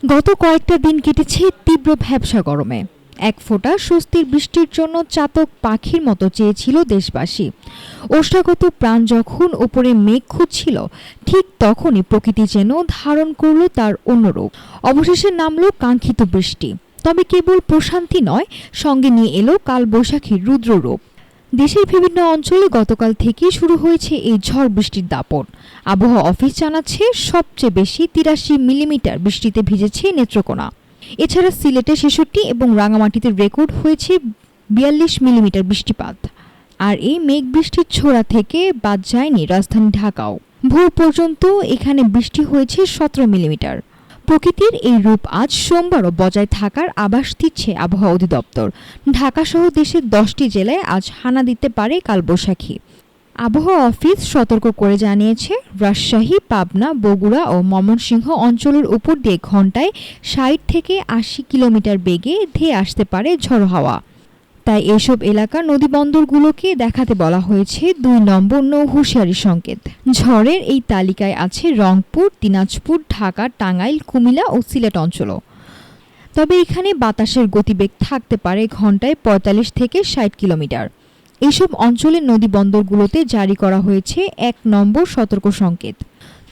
গত কয়েকটা দিন কেটেছে তীব্র ভ্যাপসা গরমে। এক ফোঁটা স্বস্তির বৃষ্টির জন্য চাতক পাখির মতো চেয়েছিল দেশবাসী। ওষ্ঠাগত প্রাণ যখন ওপরে মেঘ খুঁজছিল, ঠিক তখনই প্রকৃতি যেন ধারণ করল তার অন্য রূপ। অবশেষে নামল কাঙ্ক্ষিত বৃষ্টি। তবে কেবল প্রশান্তি নয়, সঙ্গে নিয়ে এলো কালবৈশাখীর রুদ্ররূপ। দেশের বিভিন্ন অঞ্চলে গতকাল থেকেই শুরু হয়েছে এই ঝড় বৃষ্টির দাপট। আবহাওয়া অফিস জানাচ্ছে সবচেয়ে বেশি ৮৩ মিলিমিটার বৃষ্টিতে ভিজেছে নেত্রকোনা। এছাড়া সিলেটে ৬৬ এবং রাঙামাটিতে রেকর্ড হয়েছে ৪২ মিলিমিটার বৃষ্টিপাত। আর এই মেঘ বৃষ্টির ছোড়া থেকে বাদ যায়নি রাজধানী ঢাকাও। ভোর পর্যন্ত এখানে বৃষ্টি হয়েছে ১৭ মিলিমিটার। প্রকৃতির এই রূপ আজ সোমবারও বজায় থাকার আভাস দিচ্ছে আবহাওয়া অধিদপ্তর। ঢাকাসহ দেশের ১০টি জেলায় আজ হানা দিতে পারে কালবৈশাখী। আবহাওয়া অফিস সতর্ক করে জানিয়েছে, রাজশাহী, পাবনা, বগুড়া ও ময়মনসিংহ অঞ্চলের উপর দিয়ে ঘণ্টায় ৬০ থেকে ৮০ কিলোমিটার বেগে ধেয়ে আসতে পারে ঝড়ো হাওয়া। তাই এসব এলাকার নদীবন্দরগুলোকে দেখাতে বলা হয়েছে ২ নম্বর নৌ হুঁশিয়ারি সংকেত। ঝড়ের এই তালিকায় আছে রংপুর, দিনাজপুর, ঢাকা, টাঙ্গাইল, কুমিল্লা ও সিলেট অঞ্চলও। তবে এখানে বাতাসের গতিবেগ থাকতে পারে ঘণ্টায় ৪৫ থেকে ৬০ কিলোমিটার। এইসব অঞ্চলের নদীবন্দরগুলোতে জারি করা হয়েছে ১ নম্বর সতর্ক সংকেত।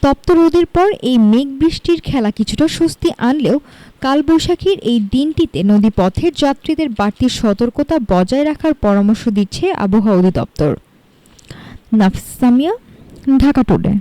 তপ্ত রোদের পর এই মেঘ বৃষ্টির খেলা কিছুটা স্বস্তি আনলেও কালবৈশাখীর এই দিনটিতে নদীপথের যাত্রীদের বাড়তি সতর্কতা বজায় রাখার পরামর্শ দিচ্ছে আবহাওয়া অধিদপ্তর। নাফিস সামিয়া, ঢাকা টুডে।